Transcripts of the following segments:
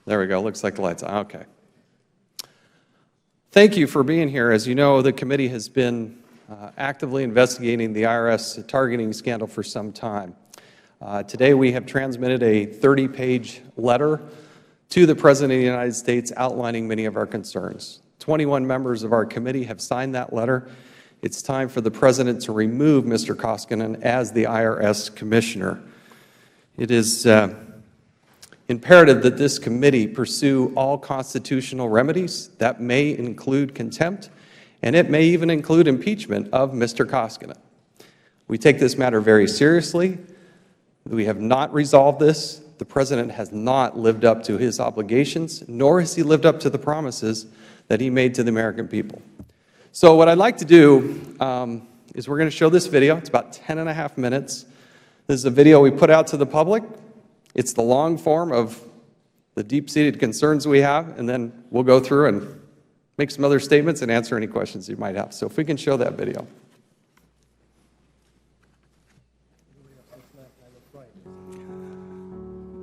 There we go. Looks like the light's on. Okay. Thank you for being here. As you know, the committee has been actively investigating the IRS targeting scandal for some time. Today we have transmitted a 30-page letter to the President of the United States outlining many of our concerns. 21 members of our committee have signed that letter. It's time for the President to remove Mr. Koskinen as the IRS Commissioner. It is imperative that this committee pursue all constitutional remedies. That may include contempt, and it may even include impeachment of Mr. Koskinen. We take this matter very seriously. We have not resolved this. The President has not lived up to his obligations, nor has he lived up to the promises that he made to the American people. So what I'd like to do is we're going to show this video. It's about 10.5 minutes. This is a video we put out to the public. It's the long form of the deep-seated concerns we have, and then we'll go through and make some other statements and answer any questions you might have. So if we can show that video.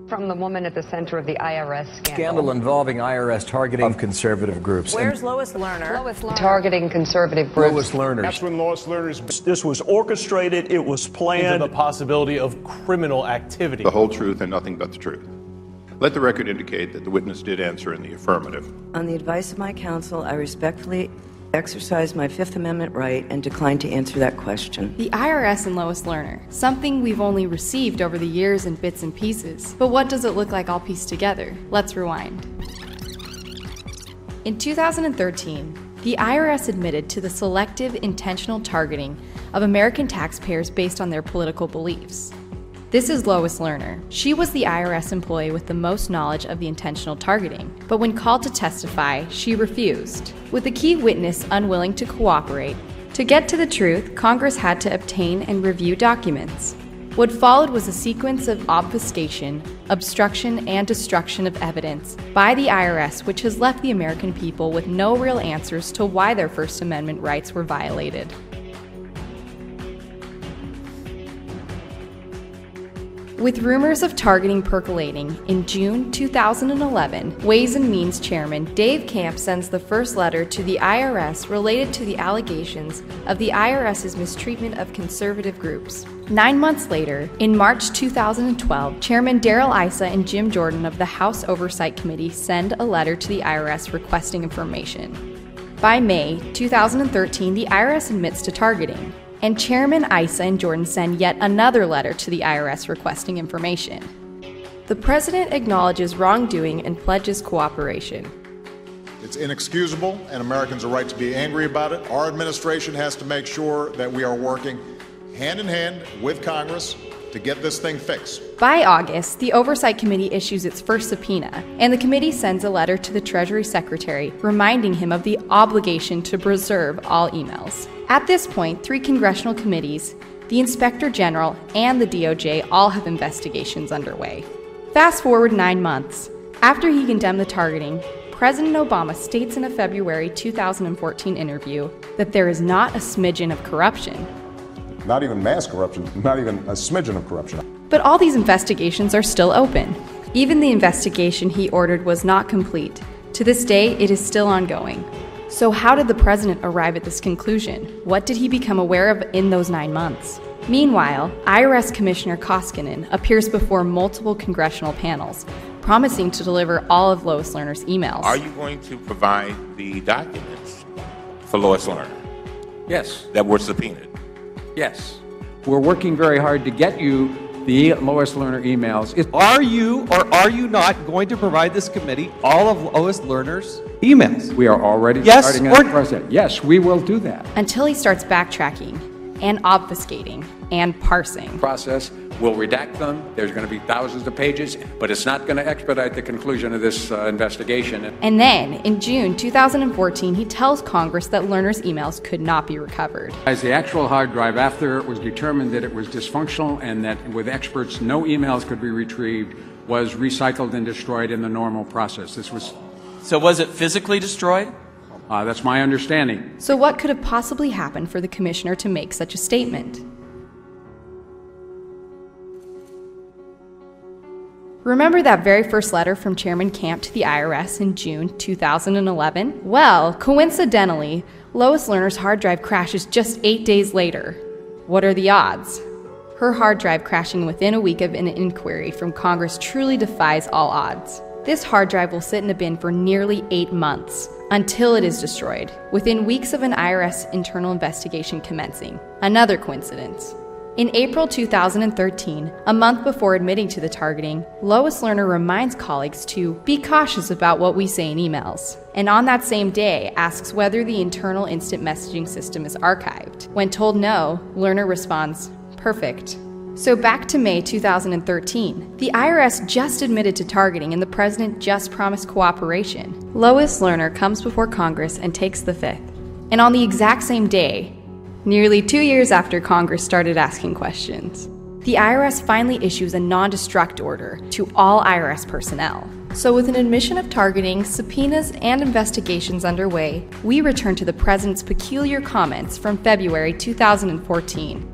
From the woman at the center of the IRS scandal. Scandal involving IRS targeting of conservative groups. Where's Lois Lerner? Lois Lerner. Targeting conservative groups. Lois Lerner. That's when Lois Lerner's... This was orchestrated, it was planned. The possibility of criminal activity. The whole truth and nothing but the truth. Let the record indicate that the witness did answer in the affirmative. On the advice of my counsel, I respectfully exercise my Fifth Amendment right and decline to answer that question. The IRS and Lois Lerner, something we've only received over the years in bits and pieces. But what does it look like all pieced together? Let's rewind. In 2013, the IRS admitted to the selective intentional targeting of American taxpayers based on their political beliefs. This is Lois Lerner. She was the IRS employee with the most knowledge of the intentional targeting, but when called to testify, she refused, with the key witness unwilling to cooperate. To get to the truth, Congress had to obtain and review documents. What followed was a sequence of obfuscation, obstruction, and destruction of evidence by the IRS, which has left the American people with no real answers to why their First Amendment rights were violated. With rumors of targeting percolating, in June 2011, Ways and Means Chairman Dave Camp sends the first letter to the IRS related to the allegations of the IRS's mistreatment of conservative groups. 9 months later, in March 2012, Chairman Darrell Issa and Jim Jordan of the House Oversight Committee send a letter to the IRS requesting information. By May 2013, the IRS admits to targeting, and Chairman Issa and Jordan send yet another letter to the IRS requesting information. The President acknowledges wrongdoing and pledges cooperation. It's inexcusable, and Americans are right to be angry about it. Our administration has to make sure that we are working hand in hand with Congress to get this thing fixed. By August, the Oversight Committee issues its first subpoena, and the committee sends a letter to the Treasury Secretary reminding him of the obligation to preserve all emails. At this point, 3 congressional committees, the Inspector General, and the DOJ all have investigations underway. Fast forward 9 months. After he condemned the targeting, President Obama states in a February 2014 interview that there is not a smidgen of corruption. Not even mass corruption, not even a smidgen of corruption. But all these investigations are still open. Even the investigation he ordered was not complete. To this day, it is still ongoing. So how did the President arrive at this conclusion? What did he become aware of in those 9 months? Meanwhile, IRS Commissioner Koskinen appears before multiple congressional panels, promising to deliver all of Lois Lerner's emails. Are you going to provide the documents for Lois Lerner? Yes. That were subpoenaed? Yes. We're working very hard to get you the Lois Lerner emails. Are you or are you not going to provide this committee all of Lois Lerner's emails? We are already starting that process. Yes, we will do that. Until he starts backtracking and obfuscating and parsing. Process. We'll redact them. There's going to be thousands of pages, but it's not going to expedite the conclusion of this investigation. And then, in June 2014, he tells Congress that Lerner's emails could not be recovered. As the actual hard drive, after it was determined that it was dysfunctional and that with experts no emails could be retrieved, was recycled and destroyed in the normal process. So was it physically destroyed? That's my understanding. So what could have possibly happened for the commissioner to make such a statement? Remember that very first letter from Chairman Camp to the IRS in June 2011? Well, coincidentally, Lois Lerner's hard drive crashes just 8 days later. What are the odds? Her hard drive crashing within a week of an inquiry from Congress truly defies all odds. This hard drive will sit in a bin for nearly 8 months, until it is destroyed, within weeks of an IRS internal investigation commencing. Another coincidence. In April 2013, a month before admitting to the targeting, Lois Lerner reminds colleagues to be cautious about what we say in emails. And on that same day, asks whether the internal instant messaging system is archived. When told no, Lerner responds, "Perfect." So back to May 2013. The IRS just admitted to targeting and the president just promised cooperation. Lois Lerner comes before Congress and takes the fifth. And on the exact same day, nearly 2 years after Congress started asking questions, the IRS finally issues a non-destruct order to all IRS personnel. So with an admission of targeting, subpoenas, and investigations underway, we return to the president's peculiar comments from February 2014.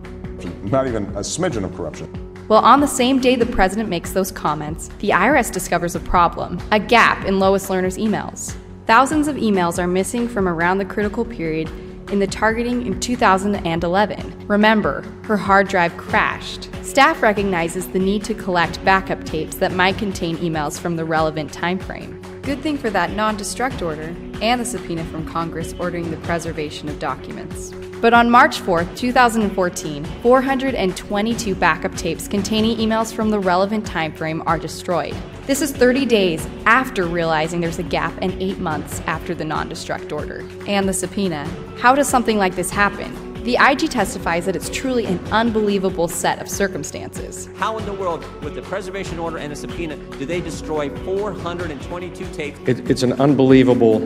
Not even a smidgen of corruption. Well, on the same day the president makes those comments, the IRS discovers a problem, a gap in Lois Lerner's emails. Thousands of emails are missing from around the critical period in the targeting in 2011. Remember, her hard drive crashed. Staff recognizes the need to collect backup tapes that might contain emails from the relevant time frame. Good thing for that non-destruct order and the subpoena from Congress ordering the preservation of documents. But on March 4, 2014, 422 backup tapes containing emails from the relevant time frame are destroyed. This is 30 days after realizing there's a gap and 8 months after the non-destruct order and the subpoena. How does something like this happen? The IG testifies that it's truly an unbelievable set of circumstances. How in the world, with the preservation order and a subpoena, do they destroy 422 tapes? It's an unbelievable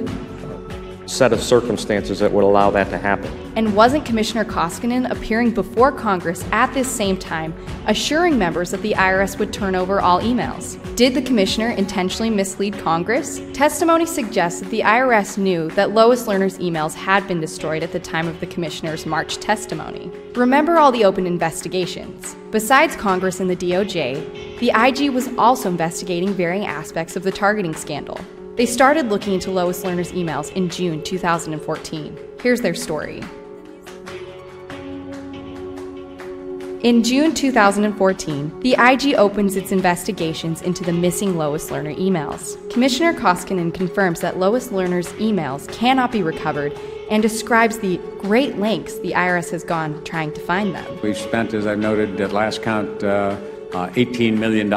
set of circumstances that would allow that to happen. And wasn't Commissioner Koskinen appearing before Congress at this same time, assuring members that the IRS would turn over all emails? Did the commissioner intentionally mislead Congress? Testimony suggests that the IRS knew that Lois Lerner's emails had been destroyed at the time of the commissioner's March testimony. Remember all the open investigations. Besides Congress and the DOJ, the IG was also investigating varying aspects of the targeting scandal. They started looking into Lois Lerner's emails in June 2014. Here's their story. In June 2014, the IG opens its investigations into the missing Lois Lerner emails. Commissioner Koskinen confirms that Lois Lerner's emails cannot be recovered and describes the great lengths the IRS has gone trying to find them. We've spent, as I've noted, at last count, $18 million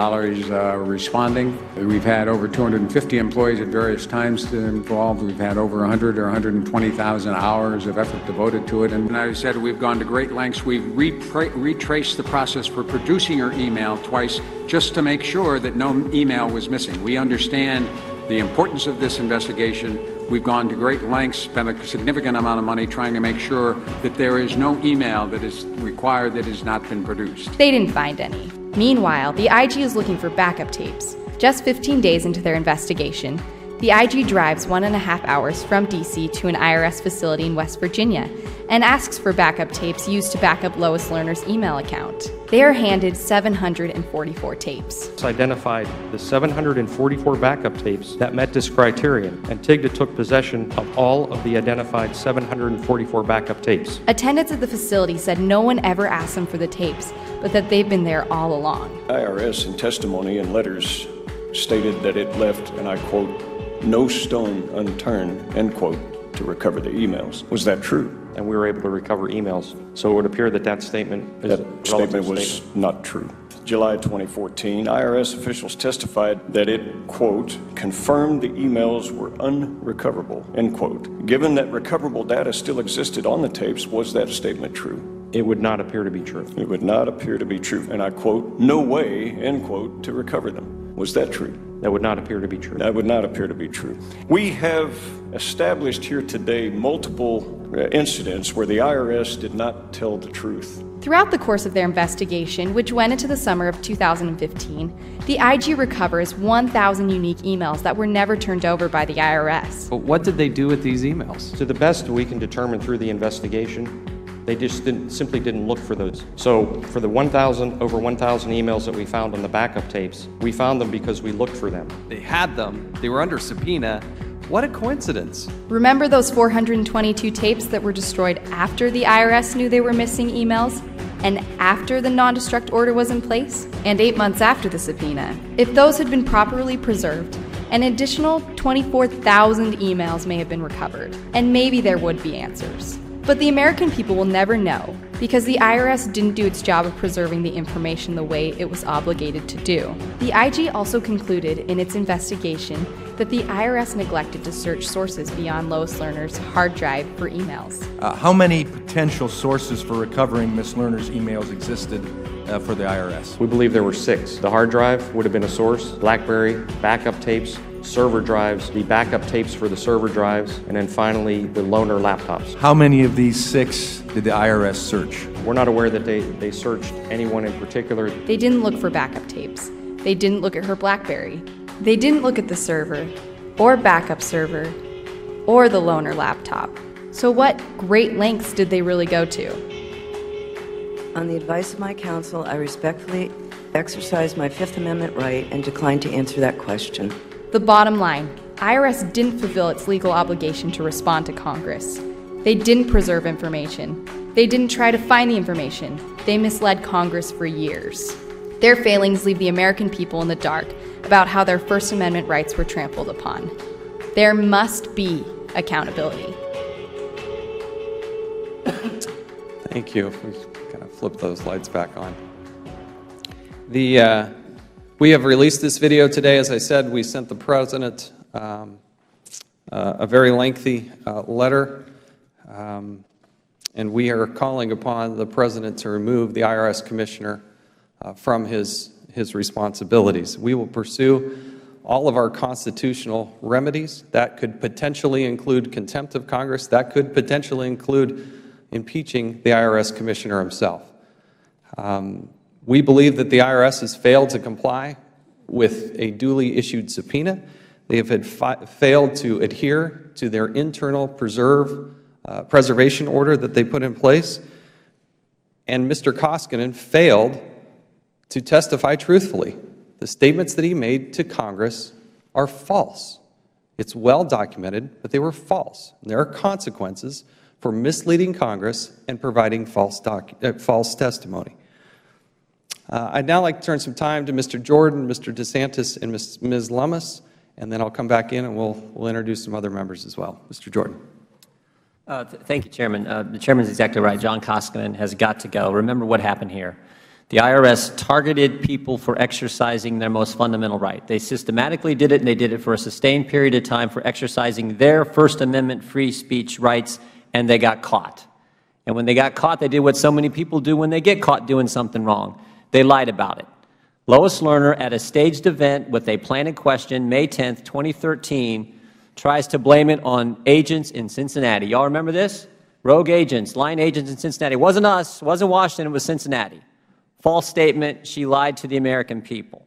responding. We've had over 250 employees at various times involved. We've had over 100 or 120,000 hours of effort devoted to it. And I said we've gone to great lengths. We've retraced the process for producing her email twice just to make sure that no email was missing. We understand the importance of this investigation. We've gone to great lengths, spent a significant amount of money trying to make sure that there is no email that is required that has not been produced. They didn't find any. Meanwhile, the IG is looking for backup tapes. Just 15 days into their investigation, the IG drives 1.5 hours from DC to an IRS facility in West Virginia and asks for backup tapes used to back up Lois Lerner's email account. They are handed 744 tapes. It's identified the 744 backup tapes that met this criterion, and TIGTA took possession of all of the identified 744 backup tapes. Attendants at the facility said no one ever asked them for the tapes, but that they've been there all along. IRS in testimony and letters stated that it left, and I quote, "no stone unturned," end quote, to recover the emails. Was that true? And we were able to recover emails. So it would appear that that statement is a That statement was not true. July 2014, IRS officials testified that it, quote, confirmed the emails were unrecoverable, end quote. Given that recoverable data still existed on the tapes, was that statement true? It would not appear to be true. It would not appear to be true. And I quote, "no way," end quote, to recover them. Was that true? That would not appear to be true. That would not appear to be true. We have established here today multiple incidents where the IRS did not tell the truth. Throughout the course of their investigation, which went into the summer of 2015, the IG recovers 1,000 unique emails that were never turned over by the IRS. But what did they do with these emails? To the best we can determine through the investigation, They just simply didn't look for those. So for the over 1,000 emails that we found on the backup tapes, we found them because we looked for them. They had them. They were under subpoena. What a coincidence. Remember those 422 tapes that were destroyed after the IRS knew they were missing emails? And after the non-destruct order was in place? And 8 months after the subpoena? If those had been properly preserved, an additional 24,000 emails may have been recovered, and maybe there would be answers. But the American people will never know, because the IRS didn't do its job of preserving the information the way it was obligated to do. The IG also concluded in its investigation that the IRS neglected to search sources beyond Lois Lerner's hard drive for emails. How many potential sources for recovering Ms. Lerner's emails existed for the IRS? We believe there were 6. The hard drive would have been a source, BlackBerry, backup tapes, server drives, the backup tapes for the server drives, and then finally the loaner laptops. How many of these 6 did the IRS search? We're not aware that they searched anyone in particular. They didn't look for backup tapes. They didn't look at her BlackBerry. They didn't look at the server, or backup server, or the loaner laptop. So what great lengths did they really go to? On the advice of my counsel, I respectfully exercise my Fifth Amendment right and decline to answer that question. The bottom line, IRS didn't fulfill its legal obligation to respond to Congress. They didn't preserve information. They didn't try to find the information. They misled Congress for years. Their failings leave the American people in the dark about how their First Amendment rights were trampled upon. There must be accountability. Thank you. We kind of flip those lights back on. We have released this video today. As I said, we sent the President a very lengthy letter, and we are calling upon the President to remove the IRS Commissioner from his responsibilities. We will pursue all of our constitutional remedies. That could potentially include contempt of Congress. That could potentially include impeaching the IRS Commissioner himself. We believe that the IRS has failed to comply with a duly issued subpoena. They have failed to adhere to their internal preservation order that they put in place. And Mr. Koskinen failed to testify truthfully. The statements that he made to Congress are false. It's well documented, but they were false. And there are consequences for misleading Congress and providing false testimony. I'd now like to turn some time to Mr. Jordan, Mr. DeSantis, and Ms. Lummis, and then I'll come back in and we'll introduce some other members as well. Mr. Jordan. Thank you, Chairman. The Chairman's exactly right. John Koskinen has got to go. Remember what happened here. The IRS targeted people for exercising their most fundamental right. They systematically did it, and they did it for a sustained period of time for exercising their First Amendment free speech rights, and they got caught. And when they got caught, they did what so many people do when they get caught doing something wrong. They lied about it. Lois Lerner, at a staged event with a planted question, May 10th, 2013, tries to blame it on agents in Cincinnati. Y'all remember this? Rogue agents, lying agents in Cincinnati. It wasn't us, it wasn't Washington, it was Cincinnati. False statement, she lied to the American people.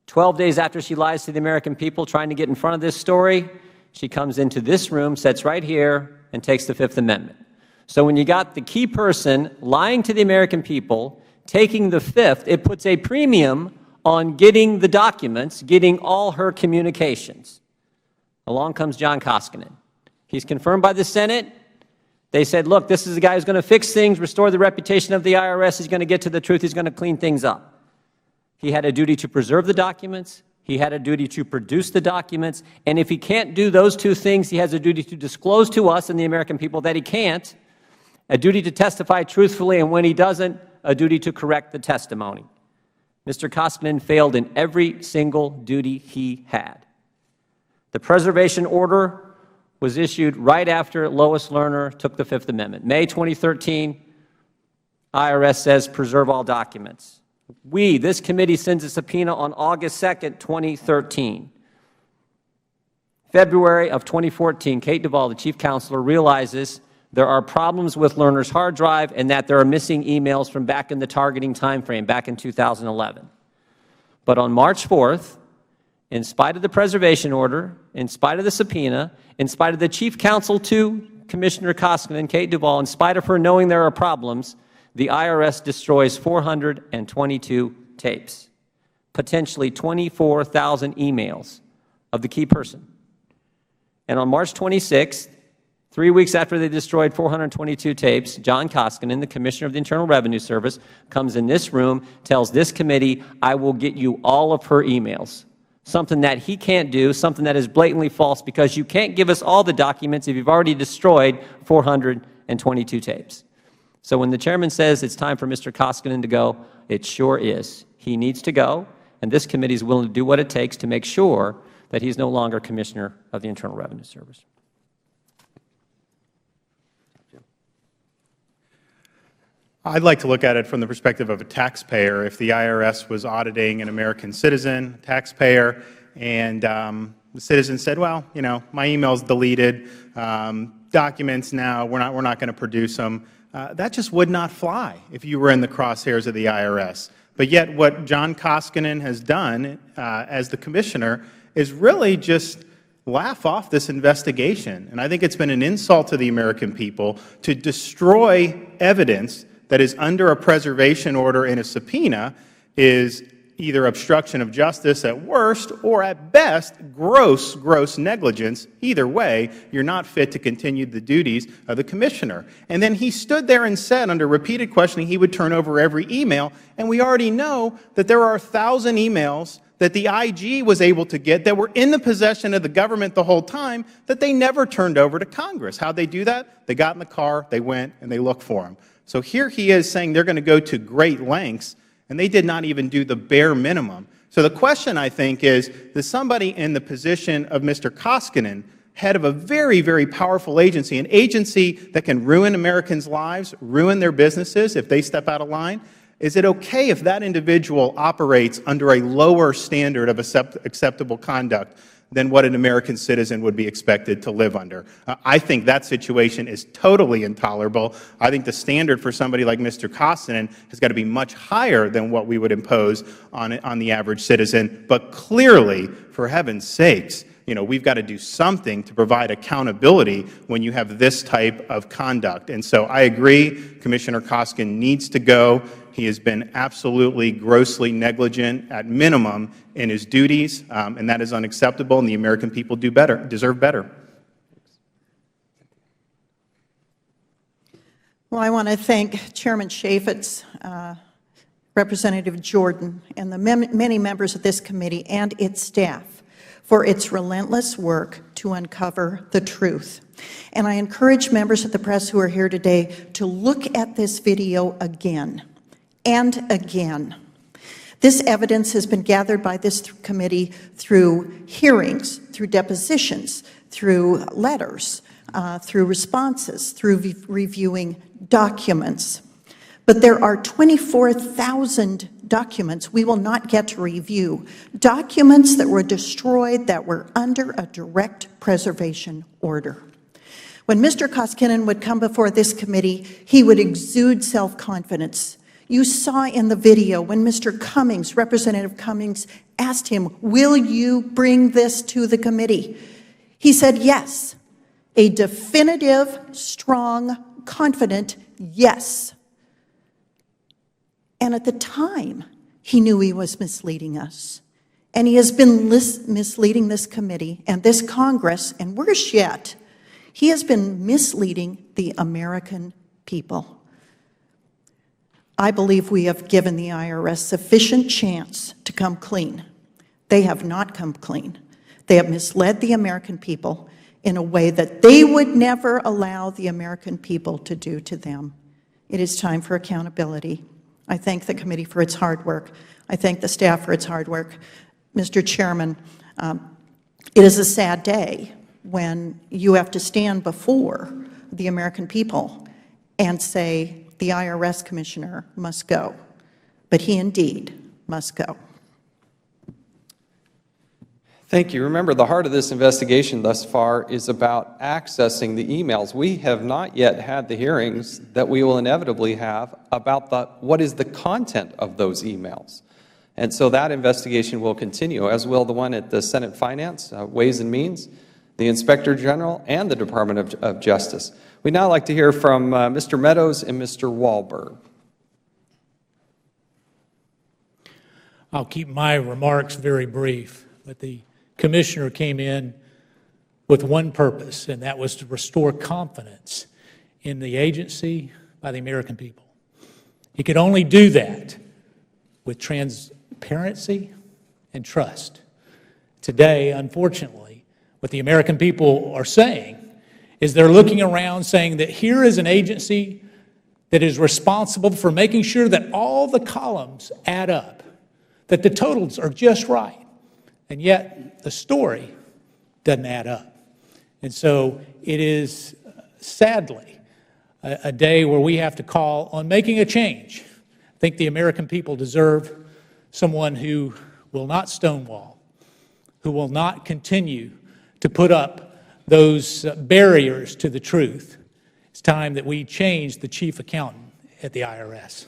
12 days after she lies to the American people, trying to get in front of this story, she comes into this room, sits right here, and takes the Fifth Amendment. So when you got the key person lying to the American people, taking the Fifth, it puts a premium on getting the documents, getting all her communications. Along comes John Koskinen. He's confirmed by the Senate. They said, look, this is the guy who's going to fix things, restore the reputation of the IRS. He's going to get to the truth. He's going to clean things up. He had a duty to preserve the documents. He had a duty to produce the documents. And if he can't do those two things, he has a duty to disclose to us and the American people that he can't, a duty to testify truthfully, and when he doesn't, a duty to correct the testimony. Mr. Koskinen failed in every single duty he had. The preservation order was issued right after Lois Lerner took the Fifth Amendment. May 2013, IRS says preserve all documents. This committee sends a subpoena on August 2nd, 2013. February of 2014, Kate Duvall, the chief counselor, realizes there are problems with Lerner's hard drive and that there are missing emails from back in the targeting time frame, back in 2011. But on March 4th, in spite of the preservation order, in spite of the subpoena, in spite of the chief counsel to Commissioner Koskinen, Kate Duvall, in spite of her knowing there are problems, the IRS destroys 422 tapes, potentially 24,000 emails of the key person. And on March 26th, 3 weeks after they destroyed 422 tapes, John Koskinen, the Commissioner of the Internal Revenue Service, comes in this room, tells this committee, I will get you all of her emails. Something that he can't do, something that is blatantly false, because you can't give us all the documents if you've already destroyed 422 tapes. So when the chairman says it's time for Mr. Koskinen to go, it sure is. He needs to go, and this committee is willing to do what it takes to make sure that he's no longer Commissioner of the Internal Revenue Service. I'd like to look at it from the perspective of a taxpayer. If the IRS was auditing an American citizen, taxpayer, and the citizen said, well, you know, my email's deleted, documents now, we're not going to produce them, that just would not fly if you were in the crosshairs of the IRS. But yet what John Koskinen has done as the commissioner is really just laugh off this investigation. And I think it's been an insult to the American people to destroy evidence that is under a preservation order and a subpoena is either obstruction of justice at worst or at best gross negligence. Either way, you're not fit to continue the duties of the commissioner. And then he stood there and said under repeated questioning he would turn over every email, and we already know that there are 1,000 emails that the IG was able to get that were in the possession of the government the whole time that they never turned over to Congress. How'd they do that? They got in the car, they went, and they looked for them. So here he is saying they're going to go to great lengths, and they did not even do the bare minimum. So the question, I think, is, does somebody in the position of Mr. Koskinen, head of a very, very powerful agency, an agency that can ruin Americans' lives, ruin their businesses if they step out of line, is it okay if that individual operates under a lower standard of acceptable conduct than what an American citizen would be expected to live under? I think that situation is totally intolerable. I think the standard for somebody like Mr. Koskinen has got to be much higher than what we would impose on the average citizen. But clearly, for heaven's sakes, you know, we've got to do something to provide accountability when you have this type of conduct. And so I agree, Commissioner Koskinen needs to go. He has been absolutely grossly negligent at minimum in his duties, and that is unacceptable, and the American people deserve better. Well, I want to thank Chairman Chaffetz, Representative Jordan, and the many members of this committee and its staff for its relentless work to uncover the truth. And I encourage members of the press who are here today to look at this video again and again. This evidence has been gathered by this committee through hearings, through depositions, through letters, through responses, through reviewing documents. But there are 24,000 documents we will not get to review, documents that were destroyed that were under a direct preservation order. When Mr. Koskinen would come before this committee, he would exude self-confidence. You saw in the video when Mr. Cummings, Representative Cummings, asked him, will you bring this to the committee? He said yes, a definitive, strong, confident yes. And at the time, he knew he was misleading us. And he has been misleading this committee and this Congress, and worse yet, he has been misleading the American people. I believe we have given the IRS sufficient chance to come clean. They have not come clean. They have misled the American people in a way that they would never allow the American people to do to them. It is time for accountability. I thank the committee for its hard work. I thank the staff for its hard work. Mr. Chairman, it is a sad day when you have to stand before the American people and say, the IRS commissioner must go, but he indeed must go. Thank you. Remember, the heart of this investigation thus far is about accessing the emails. We have not yet had the hearings that we will inevitably have about what is the content of those emails. And so that investigation will continue, as will the one at the Senate Finance, Ways and Means. the Inspector General, and the Department of Justice. We'd now like to hear from Mr. Meadows and Mr. Wahlberg. I'll keep my remarks very brief, but the Commissioner came in with one purpose, and that was to restore confidence in the agency by the American people. He could only do that with transparency and trust. Today, unfortunately, what the American people are saying is they're looking around saying that here is an agency that is responsible for making sure that all the columns add up, that the totals are just right, and yet the story doesn't add up. And so it is, sadly, a day where we have to call on making a change. I think the American people deserve someone who will not stonewall, who will not continue to put up those barriers to the truth. It's time that we change the chief accountant at the IRS.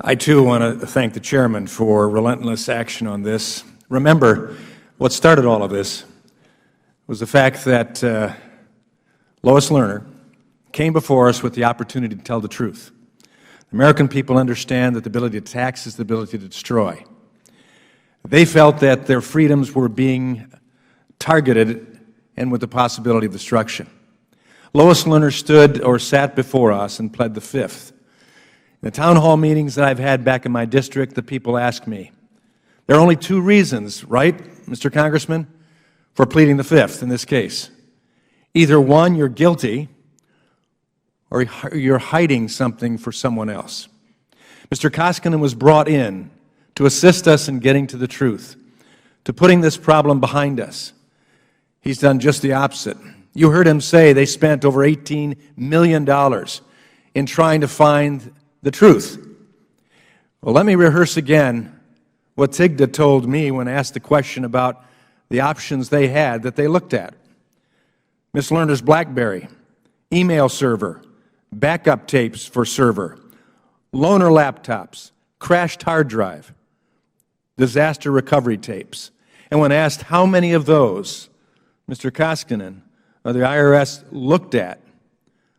I, too, want to thank the chairman for relentless action on this. Remember, what started all of this was the fact that Lois Lerner came before us with the opportunity to tell the truth. The American people understand that the ability to tax is the ability to destroy. They felt that their freedoms were being targeted and with the possibility of destruction. Lois Lerner stood or sat before us and pled the fifth. In the town hall meetings that I've had back in my district, the people ask me, there are only two reasons, right, Mr. Congressman, for pleading the fifth in this case. Either one, you're guilty, or you're hiding something for someone else. Mr. Koskinen was brought in to assist us in getting to the truth, to putting this problem behind us. He's done just the opposite. You heard him say they spent over $18 million in trying to find the truth. Well, let me rehearse again what Tigda told me when asked the question about the options they had that they looked at. Ms. Lerner's BlackBerry, email server, backup tapes for server, loaner laptops, crashed hard drive, disaster recovery tapes. And when asked how many of those Mr. Koskinen or the IRS looked at,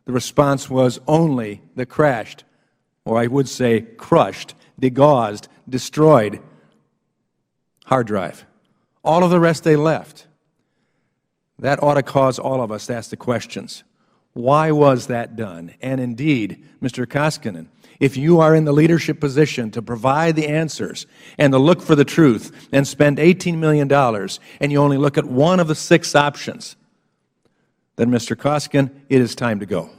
the response was only the crashed, or I would say crushed, degaussed, destroyed hard drive. All of the rest they left. That ought to cause all of us to ask the questions. Why was that done? And indeed, Mr. Koskinen, if you are in the leadership position to provide the answers and to look for the truth and spend $18 million and you only look at one of the 6 options, then, Mr. Koskinen, it is time to go.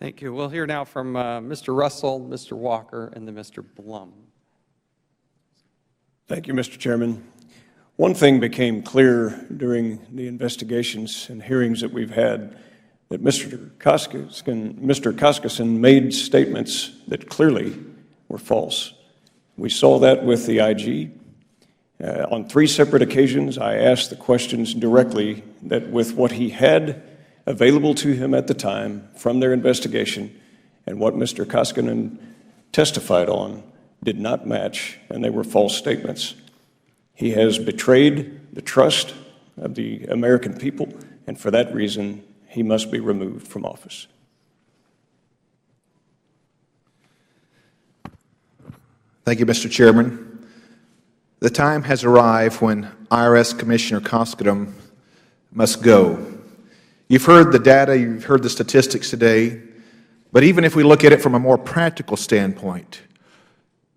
Thank you. We'll hear now from Mr. Russell, Mr. Walker, and then Mr. Blum. Thank you, Mr. Chairman. One thing became clear during the investigations and hearings that we've had, that Mr. Koskinen made statements that clearly were false. We saw that with the IG. On 3 separate occasions, I asked the questions directly that with what he had available to him at the time from their investigation and what Mr. Koskinen testified on did not match, and they were false statements. He has betrayed the trust of the American people, and for that reason, he must be removed from office. Thank you, Mr. Chairman. The time has arrived when IRS Commissioner Koskinen must go. You've heard the data, you've heard the statistics today, but even if we look at it from a more practical standpoint,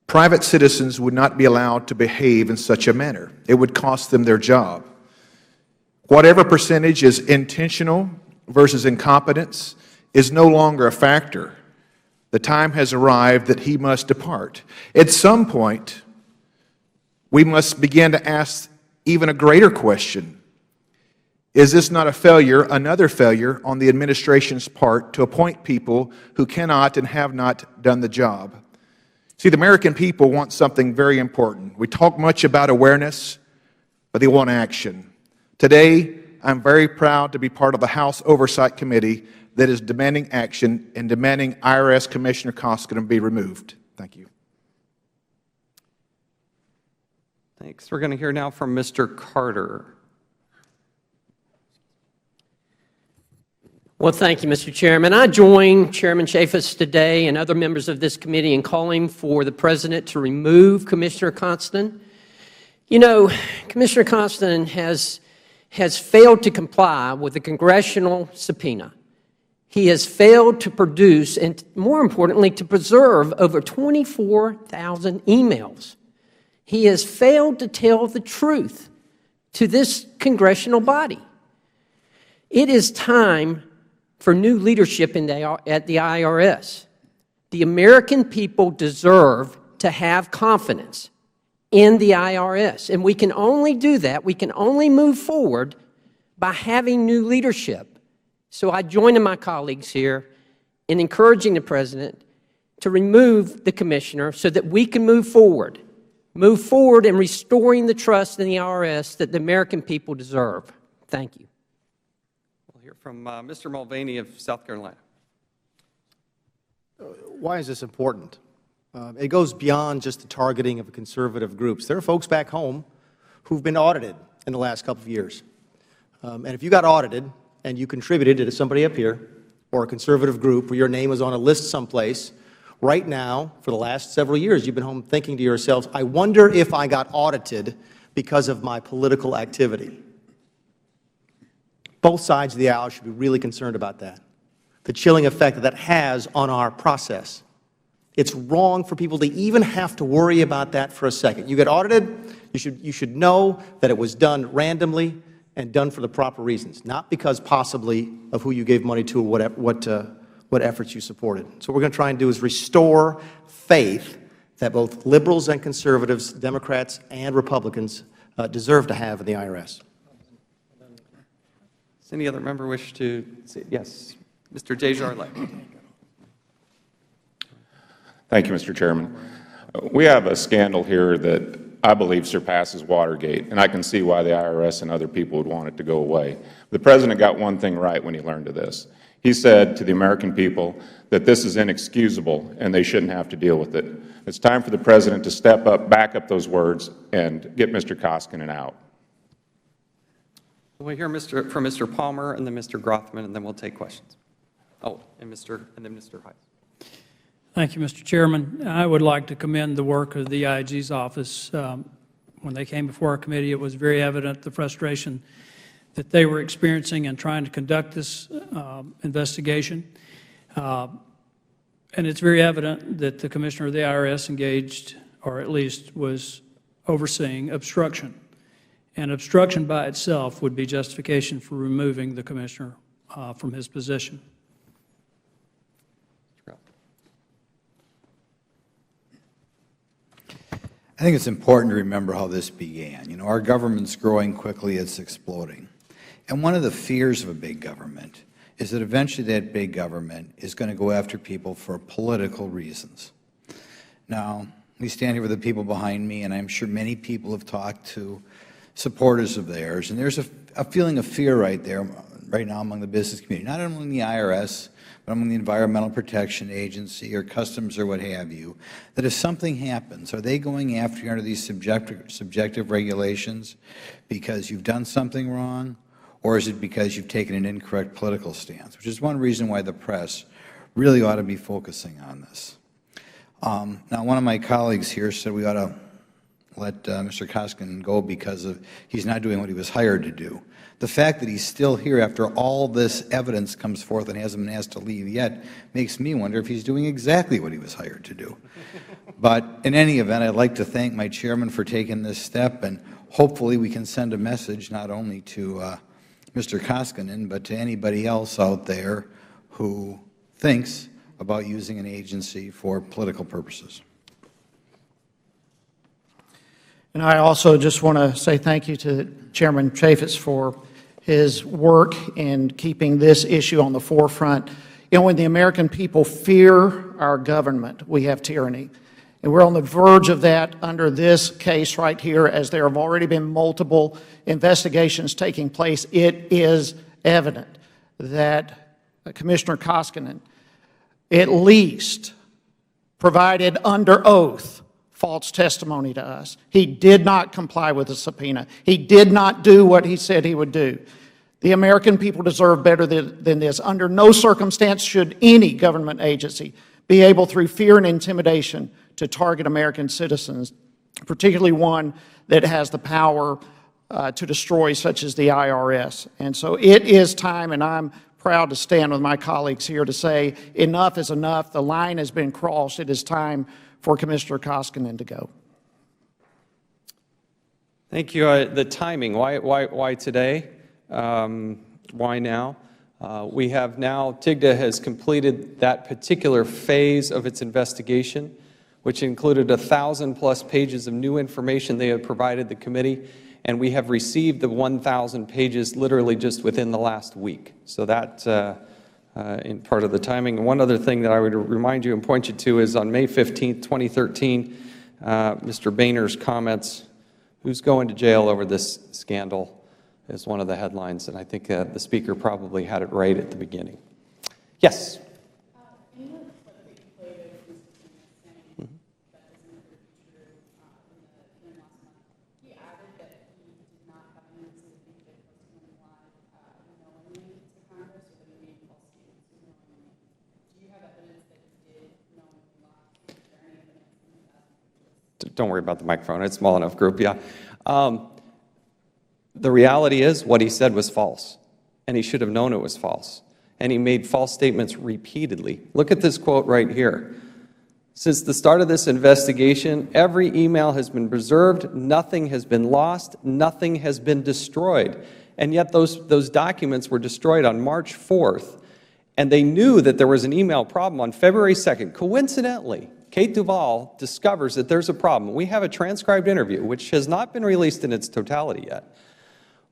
private citizens would not be allowed to behave in such a manner. It would cost them their job. Whatever percentage is intentional versus incompetence is no longer a factor. The time has arrived that he must depart. At some point, we must begin to ask even a greater question. Is this not a failure, another failure on the administration's part to appoint people who cannot and have not done the job? See, the American people want something very important. We talk much about awareness, but they want action. Today, I'm very proud to be part of the House Oversight Committee that is demanding action and demanding IRS Commissioner Koskinen be removed. Thank you. Thanks. We're going to hear now from Mr. Carter. Well, thank you, Mr. Chairman. I join Chairman Chaffetz today and other members of this committee in calling for the President to remove Commissioner Considine. You know, Commissioner Considine has failed to comply with the congressional subpoena. He has failed to produce and, more importantly, to preserve over 24,000 emails. He has failed to tell the truth to this congressional body. It is time for new leadership at the IRS. The American people deserve to have confidence in the IRS, and we can only do that, we can only move forward by having new leadership. So I join my colleagues here in encouraging the President to remove the Commissioner so that we can move forward in restoring the trust in the IRS that the American people deserve. Thank you. We'll hear from Mr. Mulvaney of South Carolina. Why is this important? It goes beyond just the targeting of conservative groups. There are folks back home who've been audited in the last couple of years. And if you got audited and you contributed to somebody up here or a conservative group where your name was on a list someplace, right now, for the last several years, you've been home thinking to yourselves, I wonder if I got audited because of my political activity. Both sides of the aisle should be really concerned about that, the chilling effect that has on our process. It's wrong for people to even have to worry about that for a second. You get audited, you should know that it was done randomly and done for the proper reasons, not because possibly of who you gave money to or what efforts you supported. So what we're going to try and do is restore faith that both liberals and conservatives, Democrats and Republicans deserve to have in the IRS. Does any other member wish to say? Yes, Mr. Desjardins. Thank you, Mr. Chairman. We have a scandal here that I believe surpasses Watergate, and I can see why the IRS and other people would want it to go away. The President got one thing right when he learned of this. He said to the American people that this is inexcusable and they shouldn't have to deal with it. It's time for the President to step up, back up those words, and get Mr. Koskinen out. We'll hear from Mr. Palmer and then Mr. Grothman, and then we'll take questions. Oh, and then Mr. Heiss. Thank you, Mr. Chairman. I would like to commend the work of the IG's office. When they came before our committee, it was very evident the frustration that they were experiencing in trying to conduct this investigation. And it's very evident that the Commissioner of the IRS engaged, or at least was overseeing, obstruction. And obstruction by itself would be justification for removing the Commissioner from his position. I think it's important to remember how this began. You know, our government's growing quickly, it's exploding. And one of the fears of a big government is that eventually that big government is going to go after people for political reasons. Now, we stand here with the people behind me, and I'm sure many people have talked to supporters of theirs, and there's a feeling of fear right now among the business community, not only in the IRS, but among the Environmental Protection Agency or Customs or what have you, that if something happens, are they going after you under these subjective regulations because you've done something wrong, or is it because you've taken an incorrect political stance, which is one reason why the press really ought to be focusing on this. Now, one of my colleagues here said we ought to let Mr. Koskinen go because he's not doing what he was hired to do. The fact that he's still here after all this evidence comes forth and hasn't been asked to leave yet makes me wonder if he's doing exactly what he was hired to do. But in any event, I'd like to thank my chairman for taking this step, and hopefully we can send a message not only to Mr. Koskinen, but to anybody else out there who thinks about using an agency for political purposes. And I also just want to say thank you to Chairman Chaffetz for his work in keeping this issue on the forefront. You know, when the American people fear our government, we have tyranny. And we're on the verge of that under this case right here, as there have already been multiple investigations taking place. It is evident that Commissioner Koskinen at least provided under oath false testimony to us. He did not comply with the subpoena. He did not do what he said he would do. The American people deserve better than this. Under no circumstance should any government agency be able, through fear and intimidation, to target American citizens, particularly one that has the power to destroy, such as the IRS. And so it is time, and I'm proud to stand with my colleagues here to say enough is enough. The line has been crossed. It is time for Commissioner Koskinen to go. Thank you. The timing, why today? Why now? We have now, TIGTA has completed that particular phase of its investigation, which included 1,000+ pages of new information they had provided the committee, and we have received the 1,000 pages literally just within the last week. So that in part of the timing. And one other thing that I would remind you and point you to is on May 15th, 2013, Mr. Boehner's comments, "Who's going to jail over this scandal?" is one of the headlines, and I think the speaker probably had it right at the beginning. Yes? Don't worry about the microphone. It's a small enough group, yeah. The reality is what he said was false, and he should have known it was false. And he made false statements repeatedly. Look at this quote right here. "Since the start of this investigation, every email has been preserved, nothing has been lost, nothing has been destroyed." And yet those documents were destroyed on March 4th, and they knew that there was an email problem on February 2nd. Coincidentally, Kate Duvall discovers that there's a problem. We have a transcribed interview, which has not been released in its totality yet.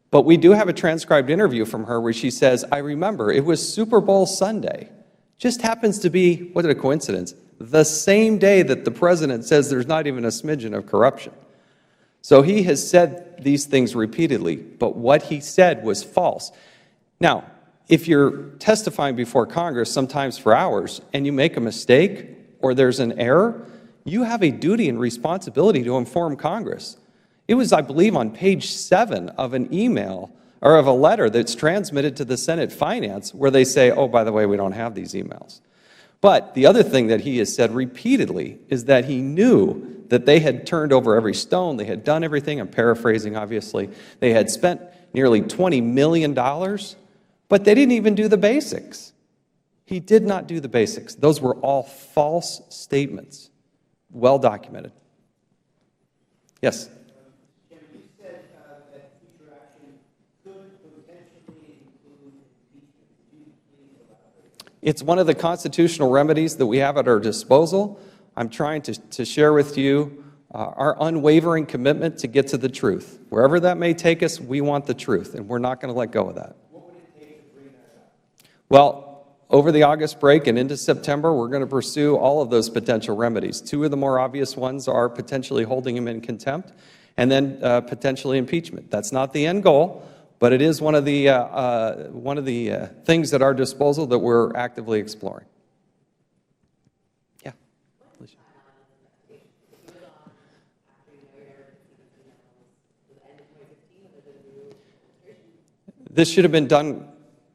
But we do have a transcribed interview from her where she says, "I remember, it was Super Bowl Sunday. Just happens to be," what a coincidence, "the same day that the president says there's not even a smidgen of corruption." So he has said these things repeatedly, but what he said was false. Now, if you're testifying before Congress, sometimes for hours, and you make a mistake or there's an error, you have a duty and responsibility to inform Congress. It was, I believe, on page 7 of an email or of a letter that's transmitted to the Senate Finance where they say, "Oh, by the way, we don't have these emails." But the other thing that he has said repeatedly is that he knew that they had turned over every stone, they had done everything, I'm paraphrasing obviously, they had spent nearly $20 million, but they didn't even do the basics. He did not do the basics. Those were all false statements, well documented. Yes? It's one of the constitutional remedies that we have at our disposal. I'm trying to share with you our unwavering commitment to get to the truth. Wherever that may take us, we want the truth, and we're not going to let go of that. What would it take to bring that up? Well, over the August break and into September, we're going to pursue all of those potential remedies. Two of the more obvious ones are potentially holding him in contempt and then potentially impeachment. That's not the end goal, but it is one of the things at our disposal that we're actively exploring. Yeah. This should have been done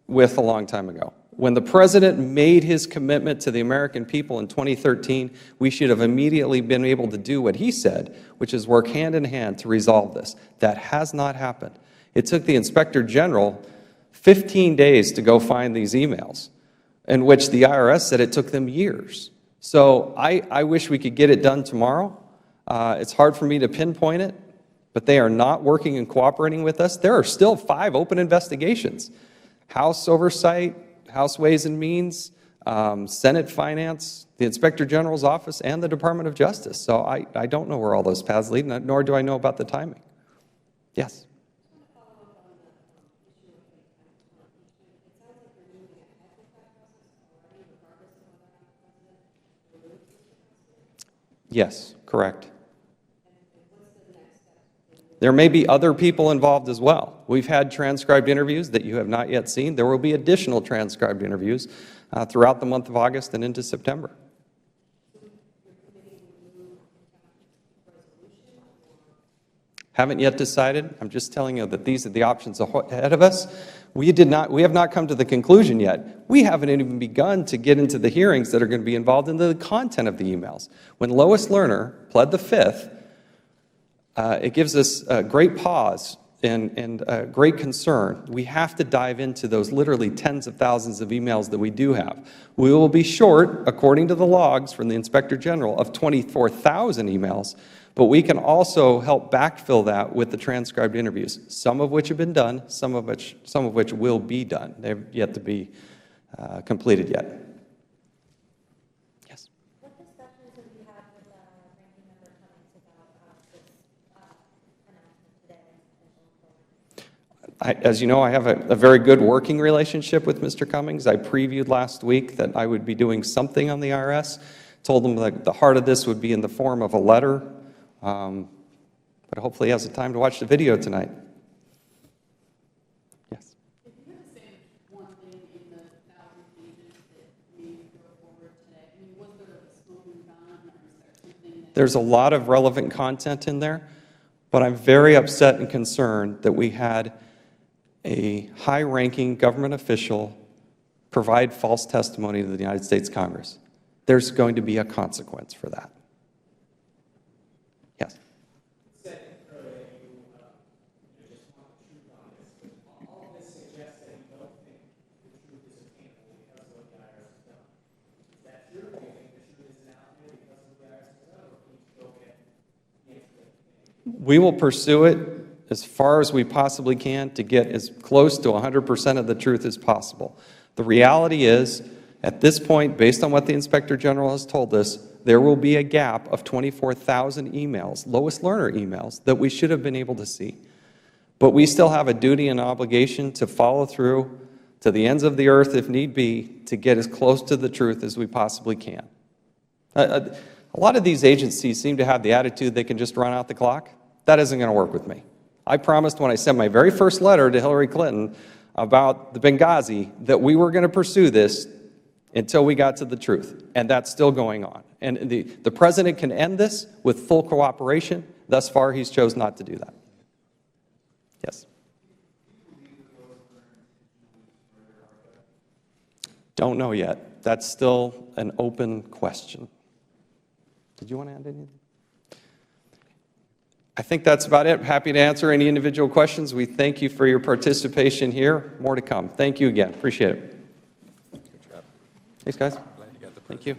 with a long time ago. When the president made his commitment to the American people in 2013, we should have immediately been able to do what he said, which is work hand in hand to resolve this. That has not happened. It took the Inspector General 15 days to go find these emails, in which the IRS said it took them years. So I wish we could get it done tomorrow. It's hard for me to pinpoint it, but they are not working and cooperating with us. There are still 5 open investigations. House Oversight, House Ways and Means, Senate Finance, the Inspector General's office, and the Department of Justice. So I don't know where all those paths lead, nor do I know about the timing. Yes? Yes, correct. There may be other people involved as well. We've had transcribed interviews that you have not yet seen. There will be additional transcribed interviews throughout the month of August and into September. Haven't yet decided. I'm just telling you that these are the options ahead of us. We have not come to the conclusion yet. We haven't even begun to get into the hearings that are going to be involved in the content of the emails. When Lois Lerner pled the Fifth, it gives us a great pause and great concern. We have to dive into those literally tens of thousands of emails that we do have. We will be short, according to the logs from the Inspector General, of 24,000 emails, but we can also help backfill that with the transcribed interviews, some of which have been done, some of which will be done. They've yet to be completed yet. Yes? What discussions have you had with Ranking Member Cummings about this announcement today? As you know, I have a very good working relationship with Mr. Cummings. I previewed last week that I would be doing something on the IRS. Told him that the heart of this would be in the form of a letter, but hopefully he has the time to watch the video tonight. Yes. If you had to say one thing in the 1,000 pages that we go forward today, I mean, was there a smoking gun, or is there something that... There's a lot of relevant content in there, but I'm very upset and concerned that we had a high-ranking government official provide false testimony to the United States Congress. There's going to be a consequence for that. Yes? We will pursue it as far as we possibly can to get as close to 100% of the truth as possible. The reality is, at this point, based on what the Inspector General has told us, there will be a gap of 24,000 emails, Lois Lerner emails, that we should have been able to see. But we still have a duty and obligation to follow through to the ends of the earth, if need be, to get as close to the truth as we possibly can. A lot of these agencies seem to have the attitude they can just run out the clock. That isn't going to work with me. I promised when I sent my very first letter to Hillary Clinton about the Benghazi that we were going to pursue this until we got to the truth, and that's still going on. And the President can end this with full cooperation. Thus far, he's chosen not to do that. Yes? Don't know yet. That's still an open question. Did you want to add anything? I think that's about it. Happy to answer any individual questions. We thank you for your participation here. More to come. Thank you again. Appreciate it. Good job. Thanks, guys. Thank you.